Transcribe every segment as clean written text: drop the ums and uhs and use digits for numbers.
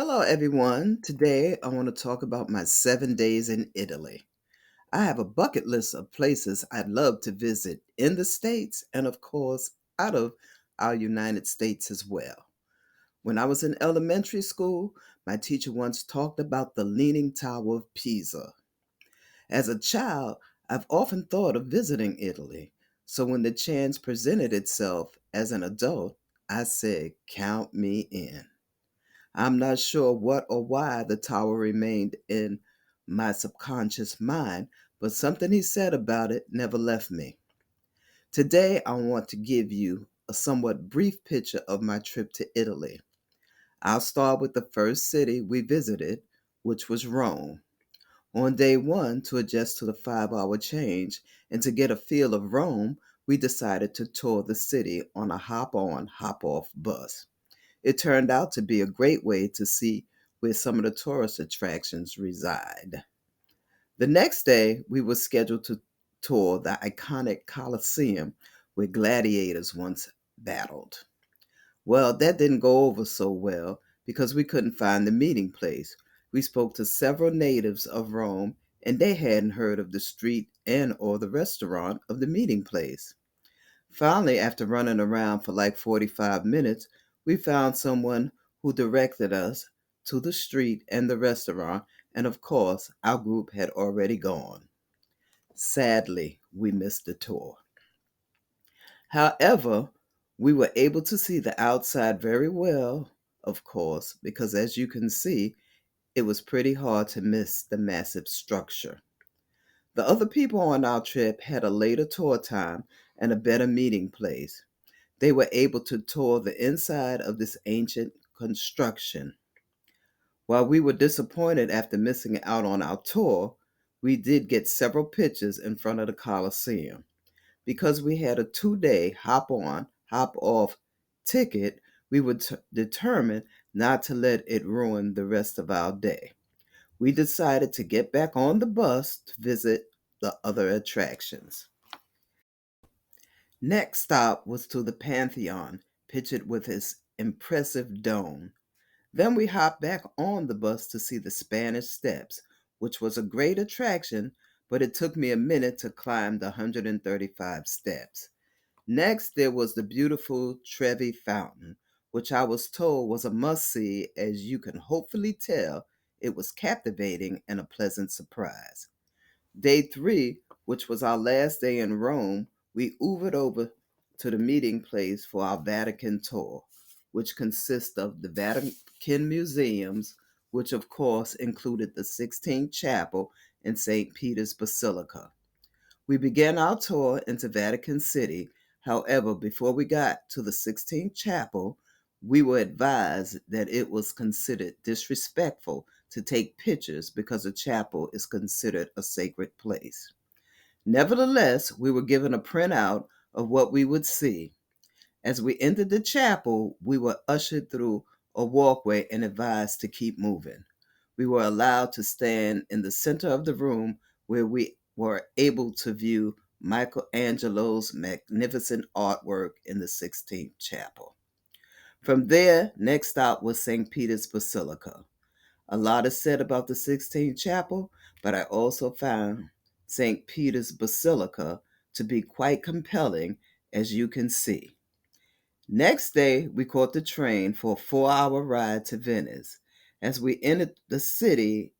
Hello, everyone. Today I want to talk about my 7 days in Italy. I have a bucket list of places I'd love to visit in the States and, of course, out of our United States as well. When I was in elementary school, my teacher once talked about the Leaning Tower of Pisa. As a child, I've often thought of visiting Italy, so when the chance presented itself as an adult, I said, count me in. I'm not sure what or why the tower remained in my subconscious mind, but something he said about it never left me. Today, I want to give you a somewhat brief picture of my trip to Italy. I'll start with the first city we visited, which was Rome. On day one, to adjust to the 5 hour change and to get a feel of Rome, we decided to tour the city on a hop on, hop off bus. It turned out to be a great way to see where some of the tourist attractions reside. The next day, we were scheduled to tour the iconic Colosseum where gladiators once battled. Well, that didn't go over so well because we couldn't find the meeting place. We spoke to several natives of Rome and they hadn't heard of the street and or the restaurant of the meeting place. Finally, after running around for like 45 minutes, we found someone who directed us to the street and the restaurant, and of course, our group had already gone. Sadly, we missed the tour. However, we were able to see the outside very well, of course, because as you can see, it was pretty hard to miss the massive structure. The other people on our trip had a later tour time and a better meeting place. They were able to tour the inside of this ancient construction. While we were disappointed after missing out on our tour, we did get several pictures in front of the Colosseum. Because we had a 2 day hop on, hop off ticket, we were determined not to let it ruin the rest of our day. We decided to get back on the bus to visit the other attractions. Next stop was to the Pantheon, pictured with its impressive dome. Then we hopped back on the bus to see the Spanish Steps, which was a great attraction, but it took me a minute to climb the 135 steps. Next, there was the beautiful Trevi Fountain, which I was told was a must see, as you can hopefully tell it was captivating and a pleasant surprise. Day three, which was our last day in Rome, we Ubered over to the meeting place for our Vatican tour, which consists of the Vatican museums, which of course included the Sixtine Chapel and St. Peter's Basilica. We began our tour into Vatican City. However, before we got to the Sixtine Chapel, we were advised that it was considered disrespectful to take pictures because the chapel is considered a sacred place. Nevertheless, we were given a printout of what we would see. As we entered the chapel, we were ushered through a walkway and advised to keep moving. We were allowed to stand in the center of the room where we were able to view Michelangelo's magnificent artwork in the 16th chapel. From there, next stop was St. Peter's Basilica. A lot is said about the 16th chapel, but I also found St. Peter's Basilica to be quite compelling, as you can see. Next day, we caught the train for a 4 hour ride to Venice. As we entered the city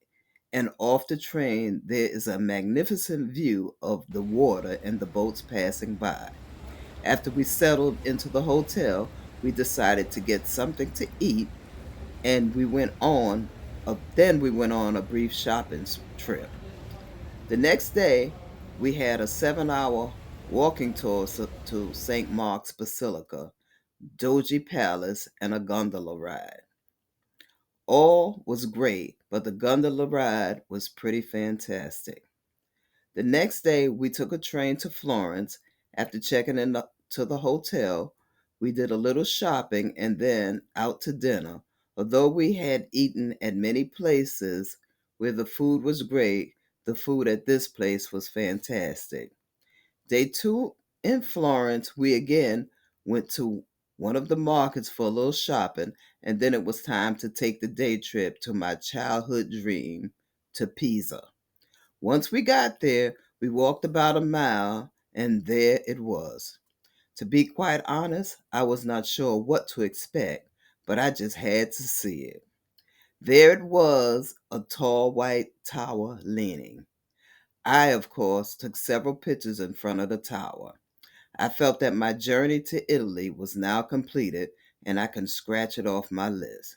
and off the train, there is a magnificent view of the water and the boats passing by. After we settled into the hotel, we decided to get something to eat and we went on a brief shopping trip. The next day, we had a 7 hour walking tour to St. Mark's Basilica, Doge Palace, and a gondola ride. All was great, but the gondola ride was pretty fantastic. The next day, we took a train to Florence. After checking into the hotel, we did a little shopping and then out to dinner. Although we had eaten at many places where the food was great, the food at this place was fantastic. Day two in Florence, we again went to one of the markets for a little shopping, and then it was time to take the day trip to my childhood dream, to Pisa. Once we got there, we walked about a mile, and there it was. To be quite honest, I was not sure what to expect, but I just had to see it. There it was, a tall white tower leaning. I, of course, took several pictures in front of the tower. I felt that my journey to Italy was now completed and I can scratch it off my list.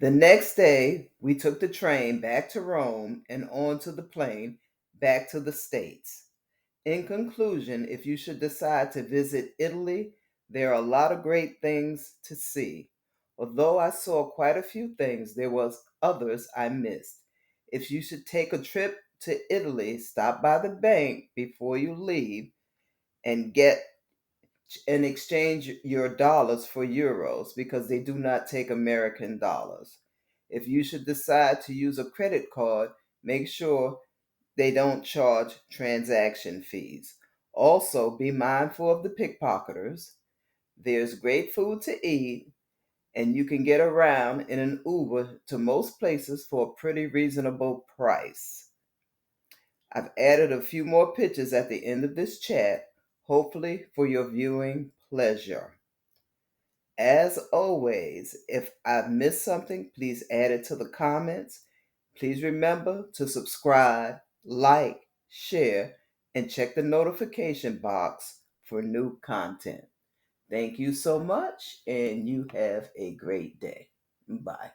The next day, we took the train back to Rome and on to the plane back to the States. In conclusion, if you should decide to visit Italy, there are a lot of great things to see. Although I saw quite a few things, there was others I missed. If you should take a trip to Italy, stop by the bank before you leave and get and exchange your dollars for euros because they do not take American dollars. If you should decide to use a credit card, make sure they don't charge transaction fees. Also, be mindful of the pickpocketers. There's great food to eat, and you can get around in an Uber to most places for a pretty reasonable price. I've added a few more pictures at the end of this chat, hopefully for your viewing pleasure. As always, if I've missed something, please add it to the comments. Please remember to subscribe, like, share, and check the notification box for new content. Thank you so much, and you have a great day. Bye.